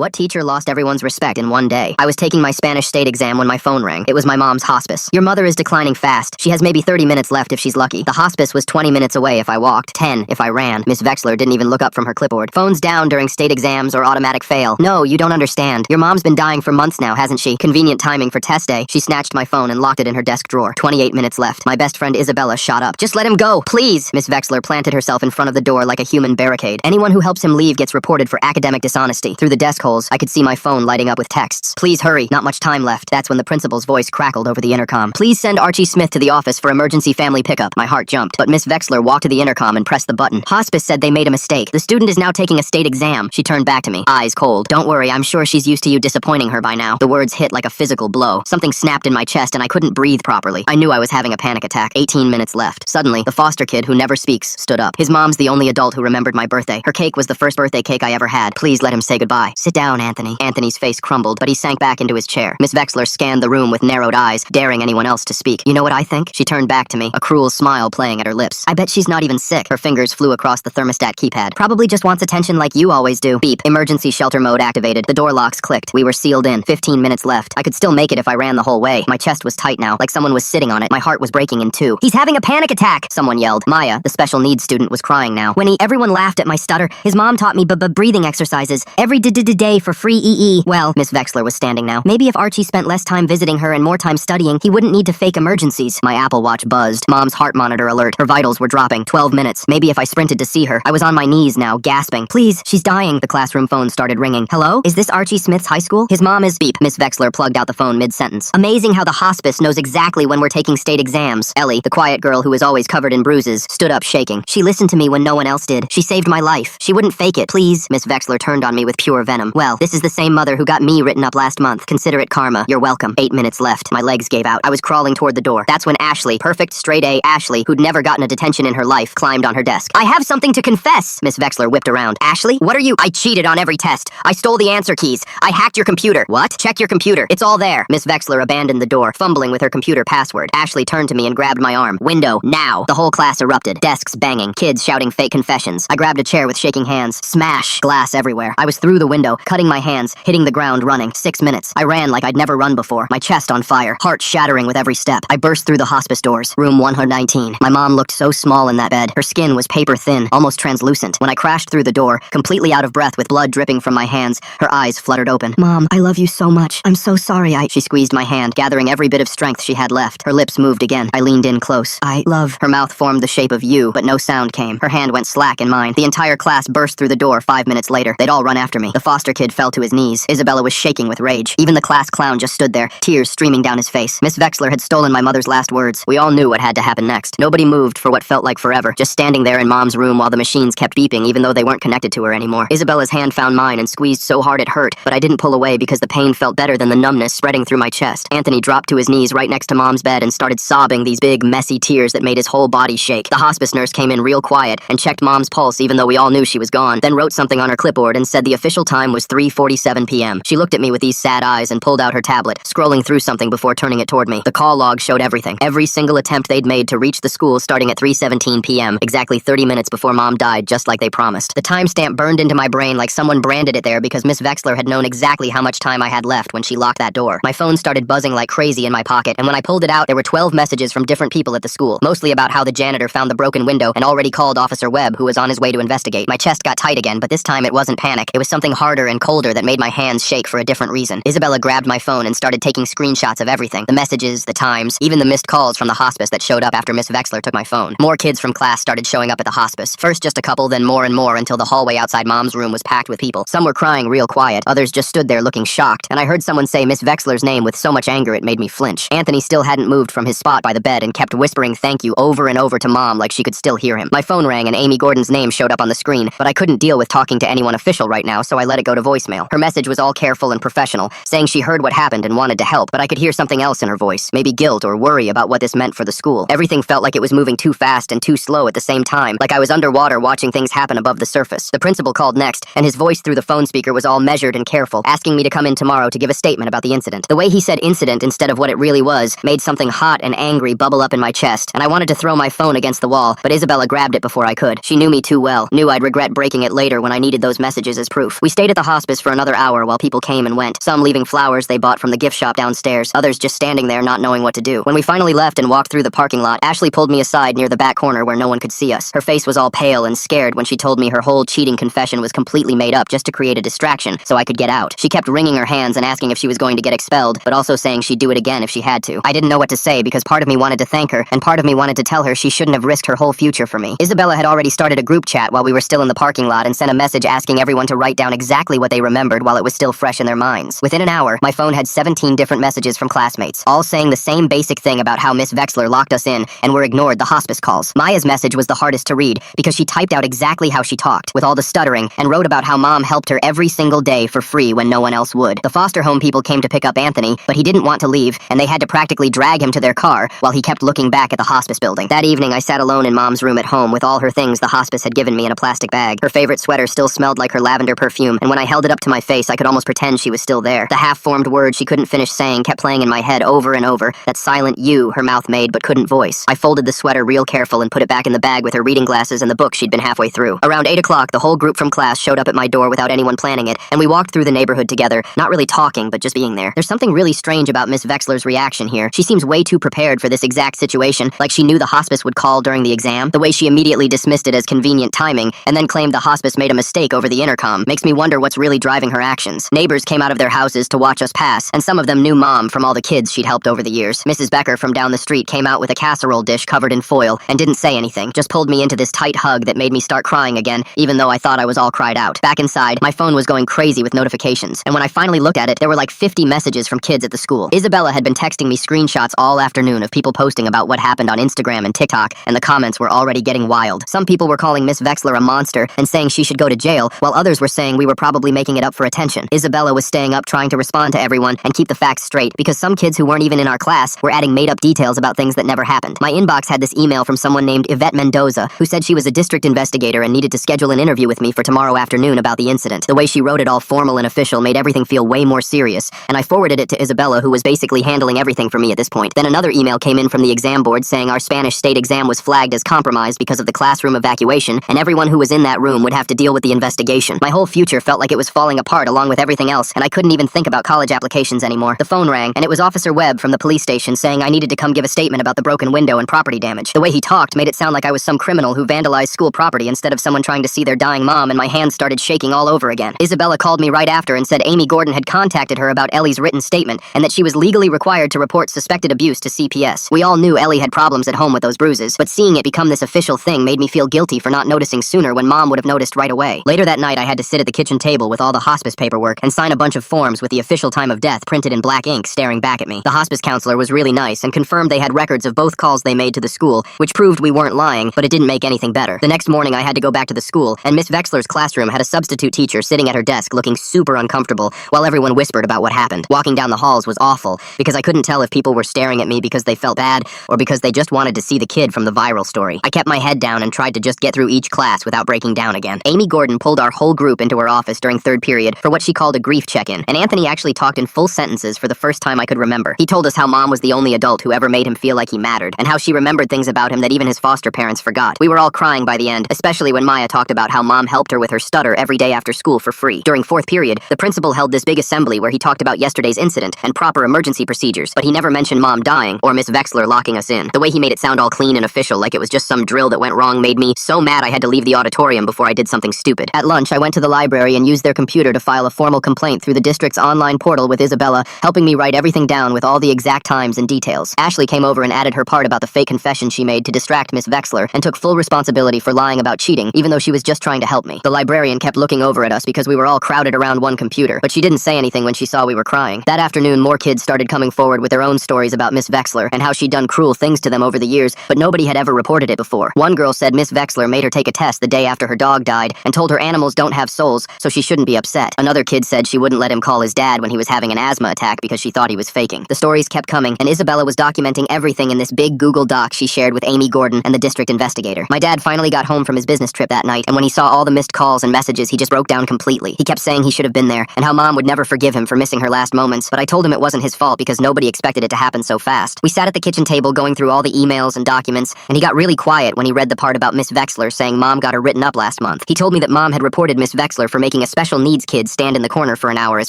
What teacher lost everyone's respect in one day? I was taking my Spanish state exam when my phone rang. It was my mom's hospice. Your mother is declining fast. She has maybe 30 minutes left if she's lucky. The hospice was 20 minutes away if I walked, 10 if I ran. Miss Vexler didn't even look up from her clipboard. Phones down during state exams or automatic fail. No, you don't understand. Your mom's been dying for months now, hasn't she? Convenient timing for test day. She snatched my phone and locked it in her desk drawer. 28 minutes left. My best friend Isabella shot up. Just let him go, please! Miss Vexler planted herself in front of the door like a human barricade. Anyone who helps him leave gets reported for academic dishonesty. Through the desk holes, I could see my phone lighting up with texts. Please hurry, not much time left. That's when the principal's voice crackled over the intercom. Please send Archie Smith to the office for emergency family pickup. My heart jumped, but Miss Vexler walked to the intercom and pressed the button. Hospice said they made a mistake. The student is now taking a state exam. She turned back to me, eyes cold. Don't worry, I'm sure she's used to you disappointing her by now. The words hit like a physical blow. Something snapped in my chest and I couldn't breathe properly. I knew I was having a panic attack. 18 minutes left. Suddenly, the foster kid who never speaks stood up. His mom's the only adult who remembered my birthday. Her cake was the first birthday cake I ever had. Please let him say goodbye. Sit down, Anthony. Anthony's face crumbled, but he sank back into his chair. Miss Vexler scanned the room with narrowed eyes, daring anyone else to speak. You know what I think? She turned back to me, a cruel smile playing at her lips. I bet she's not even sick. Her fingers flew across the thermostat keypad. Probably just wants attention like you always do. Beep. Emergency shelter mode activated. The door locks clicked. We were sealed in. 15 minutes left. I could still make it if I ran the whole way. My chest was tight now, like someone was sitting on it. My heart was breaking in two. He's having a panic attack! Someone yelled. Maya, the special needs student, was crying now. Everyone laughed at my stutter. His mom taught me breathing exercises. Every day for free EE. Well, Miss Vexler was standing now. Maybe if Archie spent less time visiting her and more time studying, he wouldn't need to fake emergencies. My Apple Watch buzzed. Mom's heart monitor alert. Her vitals were dropping. 12 minutes. Maybe if I sprinted to see her. I was on my knees now, gasping. Please, she's dying. The classroom phone started ringing. Hello? Is this Archie Smith's high school? His mom is beep. Miss Vexler plugged out the phone mid-sentence. Amazing how the hospice knows exactly when we're taking state exams. Ellie, the quiet girl who was always covered in bruises, stood up shaking. She listened to me when no one else did. She saved my life. She wouldn't fake it. Please. Miss Vexler turned on me with pure venom. Well, this is the same mother who got me written up last month. Consider it karma. You're welcome. 8 minutes left. My legs gave out. I was crawling toward the door. That's when Ashley, perfect straight A Ashley, who'd never gotten a detention in her life, climbed on her desk. I have something to confess. Miss Vexler whipped around. Ashley, what are you? I cheated on every test. I stole the answer keys. I hacked your computer. What? Check your computer. It's all there. Miss Vexler abandoned the door, fumbling with her computer password. Ashley turned to me and grabbed my arm. Window, now. The whole class erupted. Desks banging. Kids shouting fake confessions. I grabbed a chair with shaking hands. Smash. Glass everywhere. I was through the window, cutting my hands, hitting the ground, running. 6 minutes. I ran like I'd never run before. My chest on fire. Heart shattering with every step. I burst through the hospice doors. Room 119. My mom looked so small in that bed. Her skin was paper thin, almost translucent. When I crashed through the door, completely out of breath with blood dripping from my hands, her eyes fluttered open. Mom, I love you so much. I'm so sorry She squeezed my hand, gathering every bit of strength she had left. Her lips moved again. I leaned in close. I love. Her mouth formed the shape of U, but no sound came. Her hand went slack in mine. The entire class burst through the door 5 minutes later. They'd all run after me. The foster kid fell to his knees. Isabella was shaking with rage. Even the class clown just stood there, tears streaming down his face. Miss Vexler had stolen my mother's last words. We all knew what had to happen next. Nobody moved for what felt like forever, just standing there in Mom's room while the machines kept beeping even though they weren't connected to her anymore. Isabella's hand found mine and squeezed so hard it hurt, but I didn't pull away because the pain felt better than the numbness spreading through my chest. Anthony dropped to his knees right next to Mom's bed and started sobbing these big, messy tears that made his whole body shake. The hospice nurse came in real quiet and checked Mom's pulse even though we all knew she was gone, then wrote something on her clipboard and said the official time was 3:47 p.m. She looked at me with these sad eyes and pulled out her tablet, scrolling through something before turning it toward me. The call log showed everything. Every single attempt they'd made to reach the school starting at 3:17 p.m., exactly 30 minutes before Mom died, just like they promised. The timestamp burned into my brain like someone branded it there because Miss Vexler had known exactly how much time I had left when she locked that door. My phone started buzzing like crazy in my pocket, and when I pulled it out, there were 12 messages from different people at the school, mostly about how the janitor found the broken window and already called Officer Webb, who was on his way to investigate. My chest got tight again, but this time it wasn't panic. It was something harder and colder that made my hands shake for a different reason. Isabella grabbed my phone and started taking screenshots of everything. The messages, the times, even the missed calls from the hospice that showed up after Miss Vexler took my phone. More kids from class started showing up at the hospice. First just a couple, then more and more until the hallway outside Mom's room was packed with people. Some were crying real quiet, others just stood there looking shocked, and I heard someone say Miss Vexler's name with so much anger it made me flinch. Anthony still hadn't moved from his spot by the bed and kept whispering thank you over and over to Mom like she could still hear him. My phone rang and Amy Gordon's name showed up on the screen, but I couldn't deal with talking to anyone official right now, so I let it go to voicemail. Her message was all careful and professional, saying she heard what happened and wanted to help, but I could hear something else in her voice, maybe guilt or worry about what this meant for the school. Everything felt like it was moving too fast and too slow at the same time, like I was underwater watching things happen above the surface. The principal called next, and his voice through the phone speaker was all measured and careful, asking me to come in tomorrow to give a statement about the incident. The way he said incident instead of what it really was made something hot and angry bubble up in my chest, and I wanted to throw my phone against the wall, but Isabella grabbed it before I could. She knew me too well, knew I'd regret breaking it later when I needed those messages as proof. We stayed at the hospice for another hour while people came and went, some leaving flowers they bought from the gift shop downstairs, others just standing there not knowing what to do. When we finally left and walked through the parking lot, Ashley pulled me aside near the back corner where no one could see us. Her face was all pale and scared when she told me her whole cheating confession was completely made up just to create a distraction so I could get out. She kept wringing her hands and asking if she was going to get expelled, but also saying she'd do it again if she had to. I didn't know what to say because part of me wanted to thank her, and part of me wanted to tell her she shouldn't have risked her whole future for me. Isabella had already started a group chat while we were still in the parking lot and sent a message asking everyone to write down exactly what they remembered while it was still fresh in their minds. Within an hour, my phone had 17 different messages from classmates, all saying the same basic thing about how Miss Vexler locked us in and were ignored the hospice calls. Maya's message was the hardest to read because she typed out exactly how she talked, with all the stuttering, and wrote about how Mom helped her every single day for free when no one else would. The foster home people came to pick up Anthony, but he didn't want to leave, and they had to practically drag him to their car while he kept looking back at the hospice building. That evening, I sat alone in Mom's room at home with all her things the hospice had given me in a plastic bag. Her favorite sweater still smelled like her lavender perfume, and when I held it up to my face, I could almost pretend she was still there. The half-formed word she couldn't finish saying kept playing in my head over and over, that silent U her mouth made but couldn't voice. I folded the sweater real careful and put it back in the bag with her reading glasses and the book she'd been halfway through. Around 8 o'clock, the whole group from class showed up at my door without anyone planning it, and we walked through the neighborhood together, not really talking, but just being there. There's something really strange about Miss Vexler's reaction here. She seems way too prepared for this exact situation, like she knew the hospice would call during the exam. The way she immediately dismissed it as convenient timing, and then claimed the hospice made a mistake over the intercom, makes me wonder what's really driving her actions. Neighbors came out of their houses to watch us pass, and some of them knew Mom from all the kids she'd helped over the years. Mrs. Becker from down the street came out with a casserole dish covered in foil, and didn't say anything, just pulled me into this tight hug that made me start crying again, even though I thought I was all cried out. Back inside, my phone was going crazy with notifications, and when I finally looked at it, there were like 50 messages from kids at the school. Isabella had been texting me screenshots all afternoon of people posting about what happened on Instagram and TikTok, and the comments were already getting wild. Some people were calling Miss Vexler a monster and saying she should go to jail, while others were saying we were probably making it up for attention. Isabella was staying up trying to respond to everyone and keep the facts straight, because some kids who weren't even in our class were adding made-up details about things that never happened. My inbox had this email from someone named Yvette Mendoza, who said she was a district investigator and needed to schedule an interview with me for tomorrow afternoon about the incident. The way she wrote it all formal and official made everything feel way more serious, and I forwarded it to Isabella, who was basically handling everything for me at this point. Then another email came in from the exam board saying our Spanish state exam was flagged as compromised because of the classroom evacuation, and everyone who was in that room would have to deal with the investigation. My whole future felt like it was falling apart along with everything else, and I couldn't even think about college applications anymore. The phone rang, and it was Officer Webb from the police station saying I needed to come give a statement about the broken window and property damage. The way he talked made it sound like I was some criminal who vandalized school property instead of someone trying to see their dying mom, and my hands started shaking all over again. Isabella called me right after and said Amy Gordon had contacted her about Ellie's written statement, and that she was legally required to report suspected abuse to CPS. We all knew Ellie had problems at home with those bruises, but seeing it become this official thing made me feel guilty for not noticing sooner when Mom would have noticed right away. Later that night, I had to sit at the kitchen table with all the hospice paperwork and sign a bunch of forms with the official time of death printed in black ink staring back at me. The hospice counselor was really nice and confirmed they had records of both calls they made to the school, which proved we weren't lying, but it didn't make anything better. The next morning, I had to go back to the school, and Miss Vexler's classroom had a substitute teacher sitting at her desk looking super uncomfortable while everyone whispered about what happened. Walking down the halls was awful because I couldn't tell if people were staring at me because they felt bad or because they just wanted to see the kid from the viral story. I kept my head down and tried to just get through each class without breaking down again. Amy Gordon pulled our whole group into her office during third period for what she called a grief check-in, and Anthony actually talked in full sentences for the first time I could remember. He told us how Mom was the only adult who ever made him feel like he mattered, and how she remembered things about him that even his foster parents forgot. We were all crying by the end, especially when Maya talked about how Mom helped her with her stutter every day after school for free. During fourth period, the principal held this big assembly where he talked about yesterday's incident and proper emergency procedures, but he never mentioned Mom dying or Miss Vexler locking us in. The way he made it sound all clean and official, like it was just some drill that went wrong, made me so mad I had to leave the auditorium before I did something stupid. At lunch, I went to the library and used their computer to file a formal complaint through the district's online portal with Isabella, helping me write everything down with all the exact times and details. Ashley came over and added her part about the fake confession she made to distract Miss Vexler, and took full responsibility for lying about cheating, even though she was just trying to help me. The librarian kept looking over at us because we were all crowded around one computer, but she didn't say anything when she saw we were crying. That afternoon, more kids started coming forward with their own stories about Miss Vexler and how she'd done cruel things to them over the years, but nobody had ever reported it before. One girl said Miss Vexler made her take a test the day after her dog died and told her animals don't have souls, so she shouldn't be upset. Another kid said she wouldn't let him call his dad when he was having an asthma attack because she thought he was faking. The stories kept coming, and Isabella was documenting everything in this big Google Doc she shared with Amy Gordon and the district investigator. My dad finally got home from his business trip that night, and when he saw all the missed calls and messages, he just broke down completely. He kept saying he should have been there, and how Mom would never forgive him for missing her last moments, but I told him it wasn't his fault because nobody expected it to happen so fast. We sat at the kitchen table going through all the emails and documents, and he got really quiet when he read the part about Miss Vexler saying Mom got her written up last month. He told me that Mom had reported Miss Vexler for making a special needs kids stand in the corner for an hour as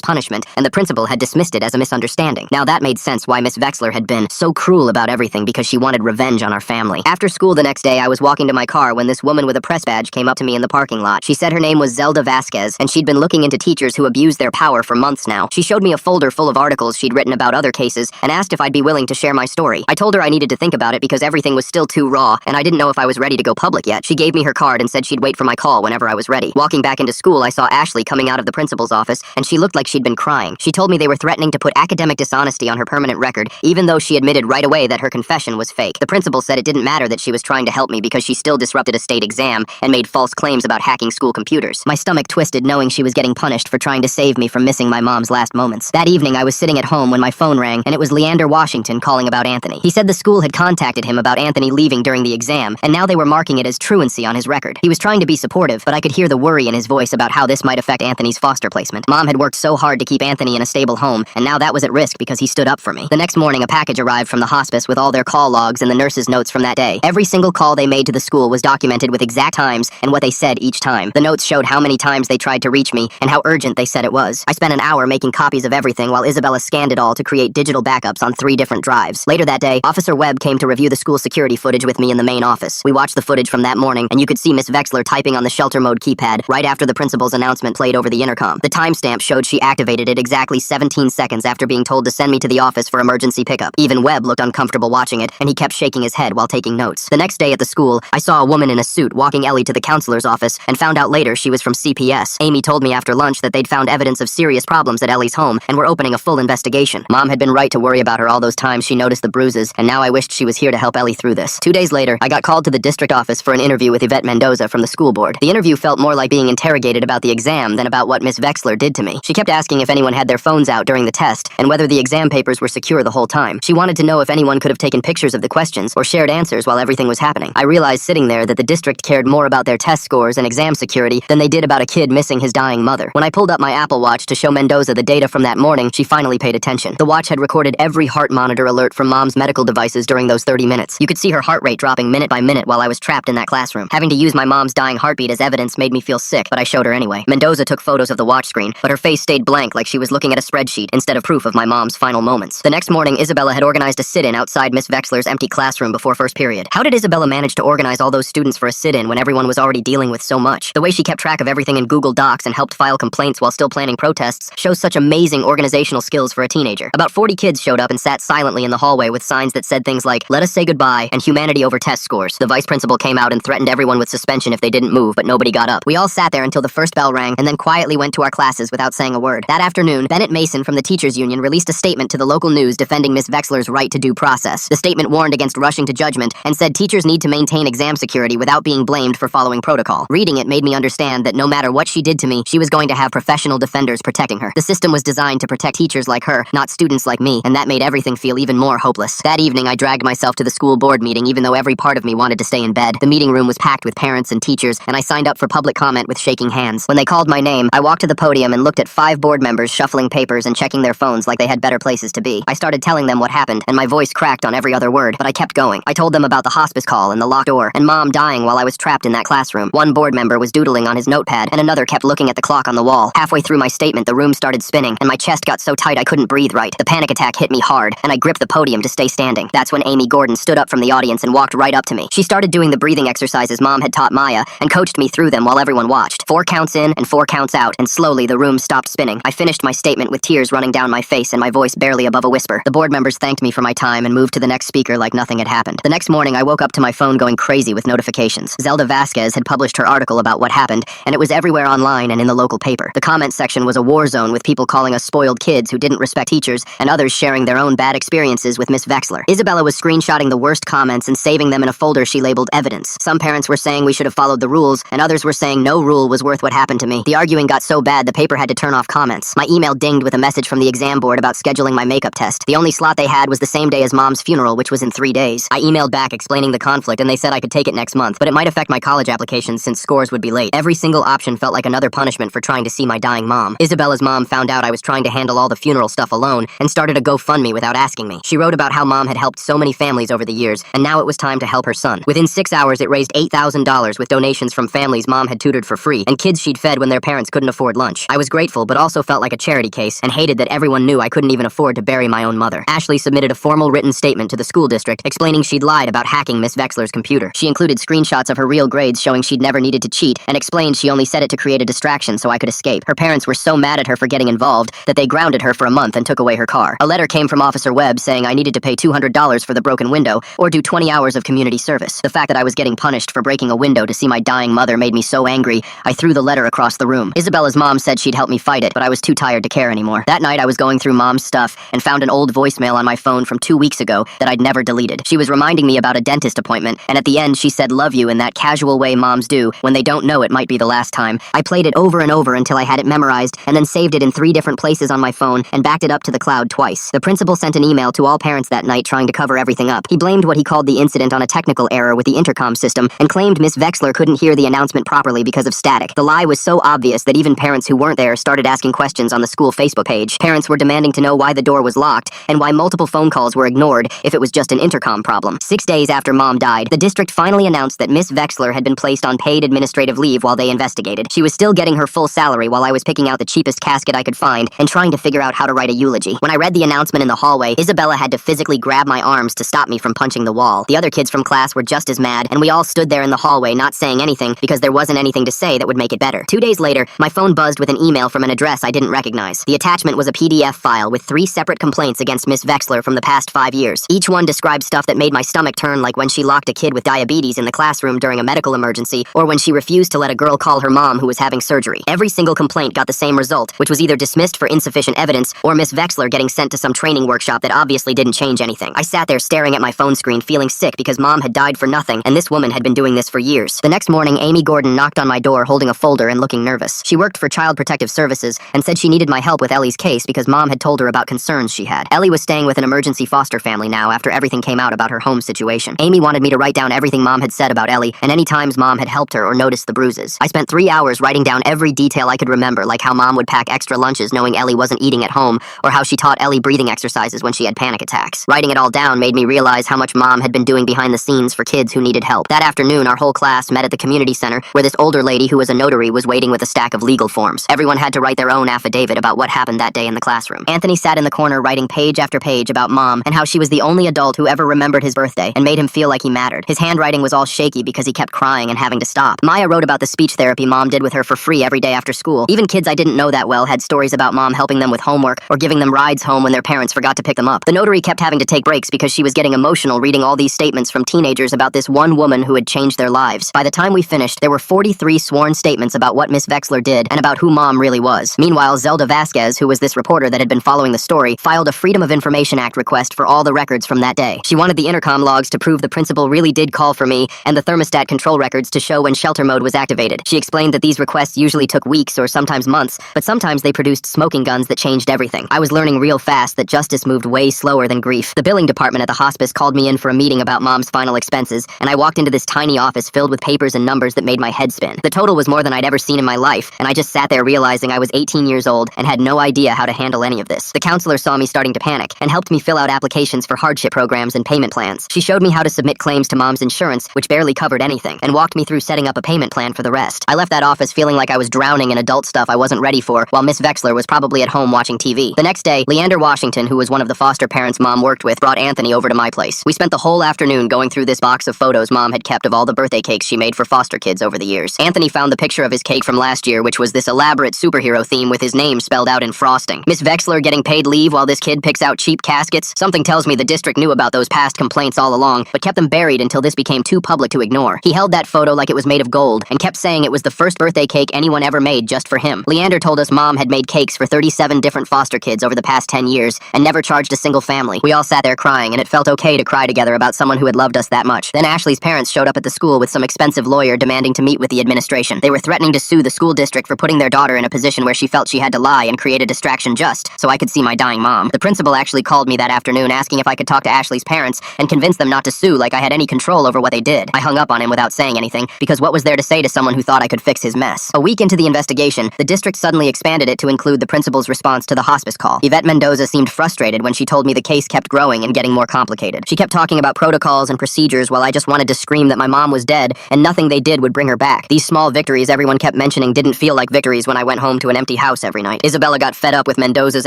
punishment, and the principal had dismissed it as a misunderstanding. Now that made sense why Miss Vexler had been so cruel about everything, because she wanted revenge on our family. After school the next day, I was walking to my car when this woman with a press badge came up to me in the parking lot. She said her name was Zelda Vasquez, and she'd been looking into teachers who abused their power for months now. She showed me a folder full of articles she'd written about other cases and asked if I'd be willing to share my story. I told her I needed to think about it because everything was still too raw, and I didn't know if I was ready to go public yet. She gave me her card and said she'd wait for my call whenever I was ready. Walking back into school, I saw Ashley coming out of the principal's office, and she looked like she'd been crying. She told me they were threatening to put academic dishonesty on her permanent record, even though she admitted right away that her confession was fake. The principal said it didn't matter that she was trying to help me because she still disrupted a state exam and made false claims about hacking school computers. My stomach twisted knowing she was getting punished for trying to save me from missing my mom's last moments. That evening, I was sitting at home when my phone rang, and it was Leander Washington calling about Anthony. He said the school had contacted him about Anthony leaving during the exam, and now they were marking it as truancy on his record. He was trying to be supportive, but I could hear the worry in his voice about how this might affect Anthony's foster placement. Mom had worked so hard to keep Anthony in a stable home, and now that was at risk because he stood up for me. The next morning, a package arrived from the hospice with all their call logs and the nurses' notes from that day. Every single call they made to the school was documented with exact times and what they said each time. The notes showed how many times they tried to reach me and how urgent they said it was. I spent an hour making copies of everything while Isabella scanned it all to create digital backups on 3 different drives. Later that day, Officer Webb came to review the school security footage with me in the main office. We watched the footage from that morning, and you could see Miss Vexler typing on the shelter mode keypad right after the principal's announcement played over the intercom. The timestamp showed she activated it exactly 17 seconds after being told to send me to the office for emergency pickup. Even Webb looked uncomfortable watching it, and he kept shaking his head while taking notes. The next day at the school, I saw a woman in a suit walking Ellie to the counselor's office and found out later she was from CPS. Amy told me after lunch that they'd found evidence of serious problems at Ellie's home and were opening a full investigation. Mom had been right to worry about her all those times she noticed the bruises, and now I wished she was here to help Ellie through this. 2 days later, I got called to the district office for an interview with Yvette Mendoza from the school board. The interview felt more like being interrogated about the exam than about what Miss Vexler did to me. She kept asking if anyone had their phones out during the test and whether the exam papers were secure the whole time. She wanted to know if anyone could have taken pictures of the questions or shared answers while everything was happening. I realized sitting there that the district cared more about their test scores and exam security than they did about a kid missing his dying mother. When I pulled up my Apple Watch to show Mendoza the data from that morning, she finally paid attention. The watch had recorded every heart monitor alert from Mom's medical devices during those 30 minutes. You could see her heart rate dropping minute by minute while I was trapped in that classroom. Having to use my mom's dying heartbeat as evidence made me feel sick, but I showed her anyway. Mendoza took photos of the watch screen, but her face stayed blank like she was looking at a spreadsheet instead of proof of my mom's final moments. The next morning, Isabella had organized a sit-in outside Miss Vexler's empty classroom before first period. How did Isabella manage to organize all those students for a sit-in when everyone was already dealing with so much? The way she kept track of everything in Google Docs and helped file complaints while still planning protests shows such amazing organizational skills for a teenager. About 40 kids showed up and sat silently in the hallway with signs that said things like, "Let us say goodbye," and "Humanity over test scores." The vice principal came out and threatened everyone with suspension if they didn't move, but nobody got up. We all sat there until the first bell rang and then quietly went to our classes without saying a word. That afternoon, Bennett Mason from the Teachers Union released a statement to the local news defending Miss Vexler's right to due process. The statement warned against rushing to judgment and said teachers need to maintain exam security without being blamed for following protocol. Reading it made me understand that no matter what she did to me, she was going to have professional defenders protecting her. The system was designed to protect teachers like her, not students like me, and that made everything feel even more hopeless. That evening, I dragged myself to the school board meeting even though every part of me wanted to stay in bed. The meeting room was packed with parents and teachers, and I signed up for public comment with shaking hands. When they called my name, I walked to the podium and looked at 5 board members shuffling papers and checking their phones like they had better places to be. I started telling them what happened, and my voice cracked on every other word, but I kept going. I told them about the hospice call and the locked door, and Mom dying while I was trapped in that classroom. One board member was doodling on his notepad, and another kept looking at the clock on the wall. Halfway through my statement, the room started spinning, and my chest got so tight I couldn't breathe right. The panic attack hit me hard, and I gripped the podium to stay standing. That's when Amy Gordon stood up from the audience and walked right up to me. She started doing the breathing exercises Mom had taught Maya, and coached me through them while everyone watched. 4 counts in and 4 counts out, and slowly the room stopped spinning. I finished my statement with tears running down my face and my voice barely above a whisper. The board members thanked me for my time and moved to the next speaker like nothing had happened. The next morning, I woke up to my phone going crazy with notifications. Zelda Vasquez had published her article about what happened, and it was everywhere online and in the local paper. The comment section was a war zone with people calling us spoiled kids who didn't respect teachers, and others sharing their own bad experiences with Miss Vexler. Isabella was screenshotting the worst comments and saving them in a folder she labeled evidence. Some parents were saying we should have followed the rules, and others were saying no rule was worth what happened to me. The arguing got so bad the paper had to turn off comments. My email dinged with a message from the exam board about scheduling my makeup test. The only slot they had was the same day as Mom's funeral, which was in 3 days. I emailed back explaining the conflict, and they said I could take it next month, but it might affect my college applications since scores would be late. Every single option felt like another punishment for trying to see my dying mom. Isabella's mom found out I was trying to handle all the funeral stuff alone and started a GoFundMe without asking me. She wrote about how Mom had helped so many families over the years, and now it was time to help her son. Within 6 hours, it raised $8,000 with donations from families Mom had tutored for free, and kids she'd fed when their parents couldn't afford lunch. I was grateful, but also felt like a charity case, and hated that everyone knew I couldn't even afford to bury my own mother. Ashley submitted a formal written statement to the school district explaining she'd lied about hacking Miss Vexler's computer. She included screenshots of her real grades showing she'd never needed to cheat, and explained she only said it to create a distraction so I could escape. Her parents were so mad at her for getting involved that they grounded her for a month and took away her car. A letter came from Officer Webb saying I needed to pay $200 for the broken window or do 20 hours of community service. The fact that I was getting punished for breaking a window to see my dying mother made me so angry, I threw the letter across the room. Isabella's mom said she'd help me fight it, but I was too tired to care anymore. That night I was going through Mom's stuff and found an old voicemail on my phone from 2 weeks ago that I'd never deleted. She was reminding me about a dentist appointment, and at the end she said love you in that casual way moms do when they don't know it might be the last time. I played it over and over until I had it memorized, and then saved it in 3 different places on my phone and backed it up to the cloud twice. The principal sent an email to all parents that night trying to cover everything up. He blamed what he called the incident on a technical error with the intercom system and claimed Miss Vexler couldn't hear the announcement properly because of static. The lie was so obvious that even parents who weren't there started asking questions on the school Facebook page. Parents were demanding to know why the door was locked and why multiple phone calls were ignored if it was just an intercom problem. 6 days after Mom died, the district finally announced that Miss Vexler had been placed on paid administrative leave while they investigated. She was still getting her full salary while I was picking out the cheapest casket I could find and trying to figure out how to write a eulogy. When I read the announcement in the hallway, Isabella had to physically grab my arms to stop me from punching the wall. The other kids from class were just as mad, and we all stood there in the hallway not saying anything because there wasn't anything to say that would make it better. 2 days later, my phone buzzed with an email from an address I didn't recognize. The attachment was a PDF file with 3 separate complaints against Miss Vexler from the past 5 years. Each one described stuff that made my stomach turn, like when she locked a kid with diabetes in the classroom during a medical emergency, or when she refused to let a girl call her mom who was having surgery. Every single complaint got the same result, which was either dismissed for insufficient evidence or Miss Vexler getting sent to some training workshop that obviously didn't change anything. I sat there staring at my phone screen feeling sick because Mom had died for nothing and this woman had been doing this for years. The next morning, Amy Gordon knocked on my door holding a folder and looking nervous. She worked for Child Protective Services and said she needed my help with Ellie's case because Mom had told her about concerns she had. Ellie was staying with an emergency foster family now after everything came out about her home situation. Amy wanted me to write down everything Mom had said about Ellie and any times Mom had helped her or noticed the bruises. I spent 3 hours writing down every detail I could remember, like how Mom would pack extra lunches knowing Ellie wasn't eating at home, or how she taught Ellie breathing exercises when she had panic attacks. Writing it all down made me realize how much Mom had been doing behind the scenes for kids who needed help. That afternoon, our whole class met at the community center where this older lady who was a notary was waiting with a stack of legal forms. Everyone had to write their own affidavit about what happened that day in the classroom. Anthony sat in the corner writing page after page about Mom and how she was the only adult who ever remembered his birthday and made him feel like he mattered. His handwriting was all shaky because he kept crying and having to stop. Maya wrote about the speech therapy Mom did with her for free every day after school. Even kids I didn't know that well had stories about Mom helping them with homework or giving them rides home when their parents forgot to pick them up. The notary kept having to take breaks because she was getting emotional reading all these statements from teenagers about this one woman who had changed their lives. By the time we finished, there were 43 sworn statements about what Miss Vexler did and about who Mom really was. Meanwhile, Zelda Vasquez, who was this reporter that had been following the story, filed a Freedom of Information Act request for all the records from that day. She wanted the intercom logs to prove the principal really did call for me and the thermostat control records to show when shelter mode was activated. She explained that these requests usually took weeks or sometimes months, but sometimes they produced smoking guns that changed everything. I was learning real fast that justice moved way slower than grief. The billing department at the hospice called me in for a meeting about Mom's final expenses, and I walked into this tiny office filled with papers and numbers that made my head spin. The total was more than I'd ever seen in my life, and I just sat there realizing I was 18 years old and had no idea how to handle any of this. The counselor saw me starting to panic and helped me fill out applications for hardship programs and payment plans. She showed me how to submit claims to Mom's insurance, which barely covered anything, and walked me through setting up a payment plan for the rest. I left that office feeling like I was drowning in adult stuff I wasn't ready for, while Miss Vexler was probably at home watching TV. The next day, Leander Washington, who was one of the foster parents Mom worked with, brought Anthony over to my place. We spent the whole afternoon going through this box of photos Mom had kept of all the birthday cakes she made for foster kids over the years. Anthony found the picture of his cake from last year, which was this elaborate superhero theme with his name spelled out in frosting. Miss Vexler getting paid leave while this kid picks out cheap caskets? Something tells me the district knew about those past complaints all along, but kept them buried until this became too public to ignore. He held that photo like it was made of gold, and kept saying it was the first birthday cake anyone ever made just for him. Leander told us Mom had made cakes for 37 different foster kids over the past 10 years, and never charged a single family. We all sat there crying, and it felt okay to cry together about someone who had loved us that much. Then Ashley's parents showed up at the school with some expensive lawyer demanding to meet with the administration. They were threatening to sue the school district for putting their daughter in a position where she felt she had to lie and create a distraction just so I could see my dying mom. The principal actually called me that afternoon asking if I could talk to Ashley's parents and convince them not to sue like I had any control over what they did. I hung up on him without saying anything, because what was there to say to someone who thought I could fix his mess? A week into the investigation, the district suddenly expanded it to include the principal's response to the hospice call. Yvette Mendoza seemed frustrated when she told me the case kept growing and getting more complicated. She kept talking about protocols and procedures while I just wanted to scream that my mom was dead and nothing they did would bring her back. These small victories everyone kept mentioning functioning didn't feel like victories when I went home to an empty house every night. Isabella got fed up with Mendoza's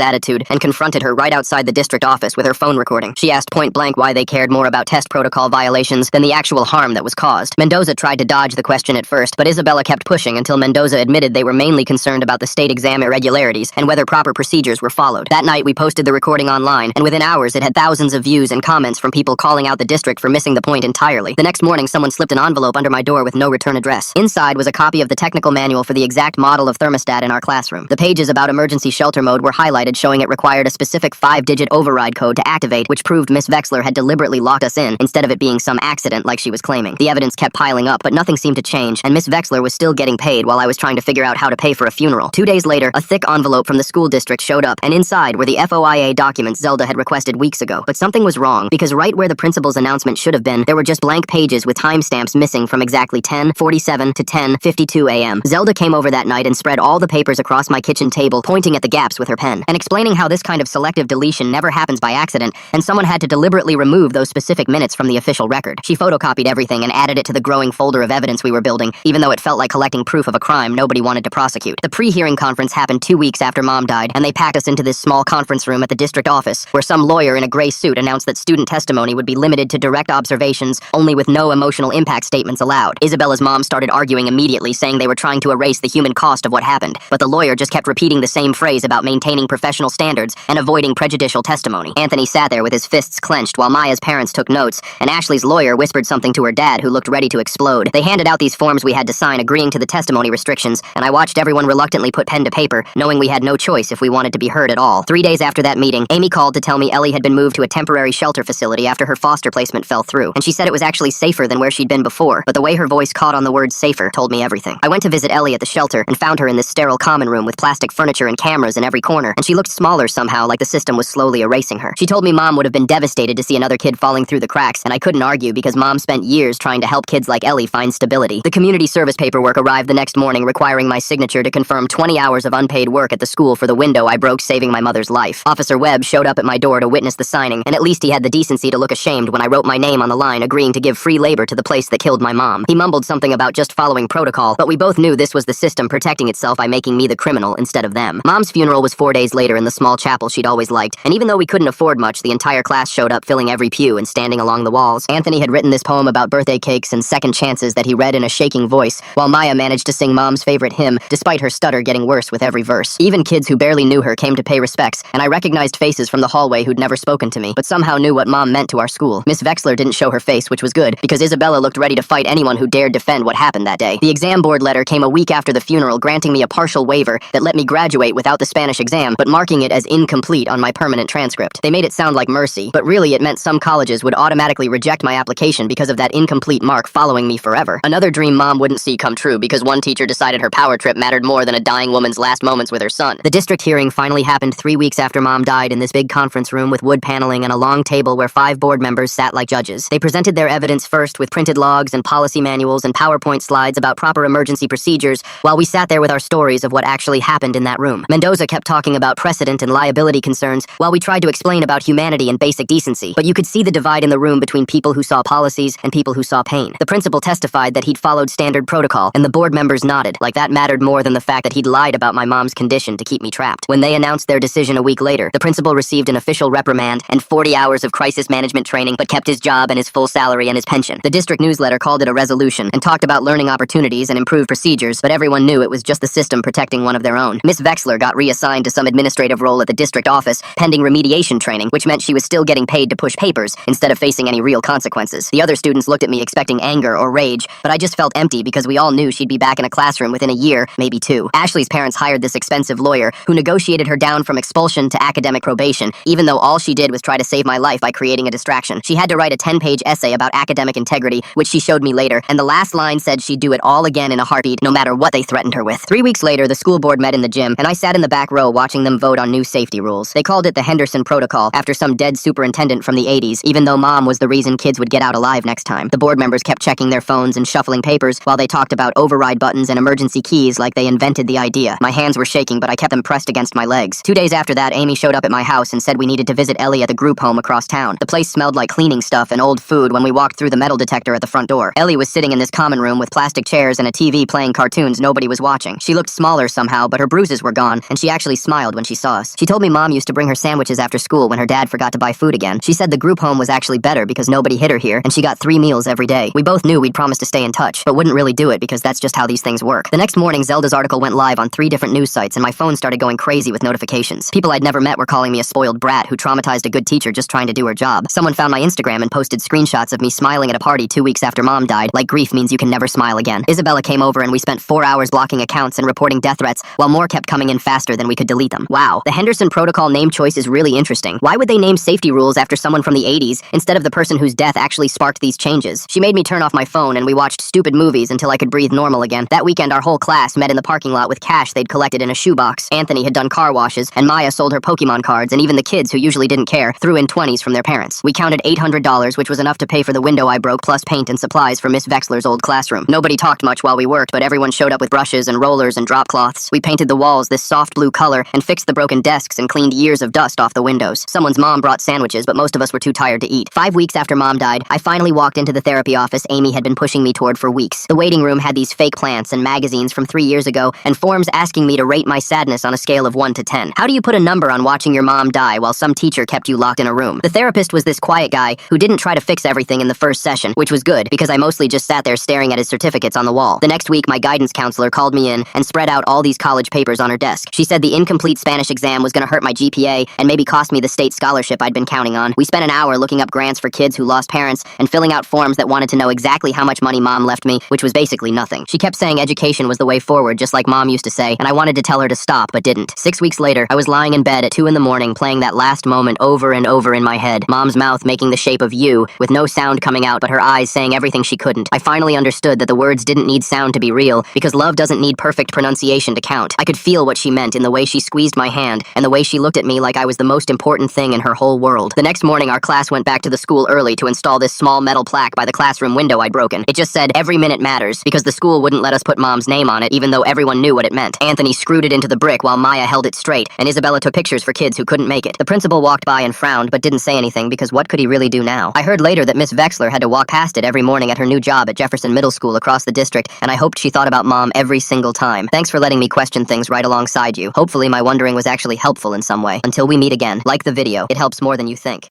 attitude and confronted her right outside the district office with her phone recording. She asked point blank why they cared more about test protocol violations than the actual harm that was caused. Mendoza tried to dodge the question at first, but Isabella kept pushing until Mendoza admitted they were mainly concerned about the state exam irregularities and whether proper procedures were followed. That night, we posted the recording online, and within hours, it had thousands of views and comments from people calling out the district for missing the point entirely. The next morning, someone slipped an envelope under my door with no return address. Inside was a copy of the technical manual for the exact model of thermostat in our classroom. The pages about emergency shelter mode were highlighted, showing it required a specific 5-digit override code to activate, which proved Miss Vexler had deliberately locked us in, instead of it being some accident like she was claiming. The evidence kept piling up, but nothing seemed to change, and Miss Vexler was still getting paid while I was trying to figure out how to pay for a funeral. 2 days later, a thick envelope from the school district showed up, and inside were the FOIA documents Zelda had requested weeks ago. But something was wrong, because right where the principal's announcement should have been, there were just blank pages with timestamps missing from exactly 10:47 to 10:52 a.m. Zelda came over that night and spread all the papers across my kitchen table, pointing at the gaps with her pen, and explaining how this kind of selective deletion never happens by accident, and someone had to deliberately remove those specific minutes from the official record. She photocopied everything and added it to the growing folder of evidence we were building, even though it felt like collecting proof of a crime nobody wanted to prosecute. The pre-hearing conference happened 2 weeks after Mom died, and they packed us into this small conference room at the district office, where some lawyer in a gray suit announced that student testimony would be limited to direct observations, only with no emotional impact statements allowed. Isabella's mom started arguing immediately, saying they were trying to erase the human cost of what happened, but the lawyer just kept repeating the same phrase about maintaining professional standards and avoiding prejudicial testimony. Anthony sat there with his fists clenched while Maya's parents took notes, and Ashley's lawyer whispered something to her dad, who looked ready to explode. They handed out these forms we had to sign agreeing to the testimony restrictions, and I watched everyone reluctantly put pen to paper, knowing we had no choice if we wanted to be heard at all. 3 days after that meeting, Amy called to tell me Ellie had been moved to a temporary shelter facility after her foster placement fell through, and she said it was actually safer than where she'd been before, but the way her voice caught on the word safer told me everything. I went to visit Ellie at the shelter and found her in this sterile common room with plastic furniture and cameras in every corner, and she looked smaller somehow, like the system was slowly erasing her. She told me Mom would have been devastated to see another kid falling through the cracks, and I couldn't argue because Mom spent years trying to help kids like Ellie find stability. The community service paperwork arrived the next morning, requiring my signature to confirm 20 hours of unpaid work at the school for the window I broke saving my mother's life. Officer Webb showed up at my door to witness the signing, and at least he had the decency to look ashamed when I wrote my name on the line agreeing to give free labor to the place that killed my mom. He mumbled something about just following protocol, but we both knew this was the system protecting itself by making me the criminal instead of them. Mom's funeral was 4 days later in the small chapel she'd always liked, and even though we couldn't afford much, the entire class showed up, filling every pew and standing along the walls. Anthony had written this poem about birthday cakes and second chances that he read in a shaking voice, while Maya managed to sing Mom's favorite hymn, despite her stutter getting worse with every verse. Even kids who barely knew her came to pay respects, and I recognized faces from the hallway who'd never spoken to me, but somehow knew what Mom meant to our school. Miss Vexler didn't show her face, which was good, because Isabella looked ready to fight anyone who dared defend what happened that day. The exam board letter came a week after the funeral, granting me a partial waiver that let me graduate without the Spanish exam, but marking it as incomplete on my permanent transcript. They made it sound like mercy, but really it meant some colleges would automatically reject my application because of that incomplete mark following me forever. Another dream Mom wouldn't see come true because one teacher decided her power trip mattered more than a dying woman's last moments with her son. The district hearing finally happened 3 weeks after Mom died in this big conference room with wood paneling and a long table where 5 board members sat like judges. They presented their evidence first with printed logs and policy manuals and PowerPoint slides about proper emergency procedures, while we sat there with our stories of what actually happened in that room. Mendoza kept talking about precedent and liability concerns while we tried to explain about humanity and basic decency, but you could see the divide in the room between people who saw policies and people who saw pain. The principal testified that he'd followed standard protocol, and the board members nodded, like that mattered more than the fact that he'd lied about my mom's condition to keep me trapped. When they announced their decision a week later, the principal received an official reprimand and 40 hours of crisis management training, but kept his job and his full salary and his pension. The district newsletter called it a resolution and talked about learning opportunities and improved procedures, but everyone knew it was just the system protecting one of their own. Miss Vexler got reassigned to some administrative role at the district office, pending remediation training, which meant she was still getting paid to push papers instead of facing any real consequences. The other students looked at me expecting anger or rage, but I just felt empty because we all knew she'd be back in a classroom within a year, maybe 2. Ashley's parents hired this expensive lawyer who negotiated her down from expulsion to academic probation, even though all she did was try to save my life by creating a distraction. She had to write a 10-page essay about academic integrity, which she showed me later, and the last line said she'd do it all again in a heartbeat, no matter what they threatened her with. 3 weeks later, the school board met in the gym, and I sat in the back row watching them vote on new safety rules. They called it the Henderson Protocol, after some dead superintendent from the 80s, even though Mom was the reason kids would get out alive next time. The board members kept checking their phones and shuffling papers while they talked about override buttons and emergency keys like they invented the idea. My hands were shaking, but I kept them pressed against my legs. 2 days after that, Amy showed up at my house and said we needed to visit Ellie at the group home across town. The place smelled like cleaning stuff and old food when we walked through the metal detector at the front door. Ellie was sitting in this common room with plastic chairs and a TV playing cartoons cartoons, nobody was watching. She looked smaller somehow, but her bruises were gone, and she actually smiled when she saw us. She told me Mom used to bring her sandwiches after school when her dad forgot to buy food again. She said the group home was actually better because nobody hit her here, and she got 3 meals every day. We both knew we'd promised to stay in touch, but wouldn't really do it because that's just how these things work. The next morning, Zelda's article went live on 3 different news sites, and my phone started going crazy with notifications. People I'd never met were calling me a spoiled brat who traumatized a good teacher just trying to do her job. Someone found my Instagram and posted screenshots of me smiling at a party 2 weeks after Mom died, like grief means you can never smile again. Isabella came over and we spent 4 hours blocking accounts and reporting death threats, while more kept coming in faster than we could delete them. Wow, the Henderson Protocol name choice is really interesting. Why would they name safety rules after someone from the 80s instead of the person whose death actually sparked these changes? She made me turn off my phone and we watched stupid movies until I could breathe normal again. That weekend our whole class met in the parking lot with cash they'd collected in a shoebox. Anthony had done car washes, and Maya sold her Pokemon cards, and even the kids who usually didn't care threw in 20s from their parents. We counted $800, which was enough to pay for the window I broke plus paint and supplies for Miss Vexler's old classroom. Nobody talked much while we worked, but everyone showed up with brushes and rollers and drop cloths. We painted the walls this soft blue color and fixed the broken desks and cleaned years of dust off the windows. Someone's mom brought sandwiches, but most of us were too tired to eat. 5 weeks after Mom died, I finally walked into the therapy office Amy had been pushing me toward for weeks. The waiting room had these fake plants and magazines from 3 years ago and forms asking me to rate my sadness on a scale of 1 to 10. How do you put a number on watching your mom die while some teacher kept you locked in a room? The therapist was this quiet guy who didn't try to fix everything in the first session, which was good because I mostly just sat there staring at his certificates on the wall. The next week, my guidance counselor called me in and spread out all these college papers on her desk. She said the incomplete Spanish exam was going to hurt my GPA and maybe cost me the state scholarship I'd been counting on. We spent an hour looking up grants for kids who lost parents and filling out forms that wanted to know exactly how much money Mom left me, which was basically nothing. She kept saying education was the way forward, just like Mom used to say, and I wanted to tell her to stop, but didn't. 6 weeks later, I was lying in bed at 2 in the morning playing that last moment over and over in my head. Mom's mouth making the shape of U, with no sound coming out but her eyes saying everything she couldn't. I finally understood that the words didn't need sound to be real, because love doesn't need perfect pronunciation to count. I could feel what she meant in the way she squeezed my hand, and the way she looked at me like I was the most important thing in her whole world. The next morning, our class went back to the school early to install this small metal plaque by the classroom window I'd broken. It just said, "Every minute matters," because the school wouldn't let us put Mom's name on it, even though everyone knew what it meant. Anthony screwed it into the brick while Maya held it straight, and Isabella took pictures for kids who couldn't make it. The principal walked by and frowned, but didn't say anything because what could he really do now? I heard later that Miss Vexler had to walk past it every morning at her new job at Jefferson Middle School across the district, and I hoped she thought about Mom every single time. Thanks for letting me question things right alongside you. Hopefully my wondering was actually helpful in some way. Until we meet again, like the video. It helps more than you think.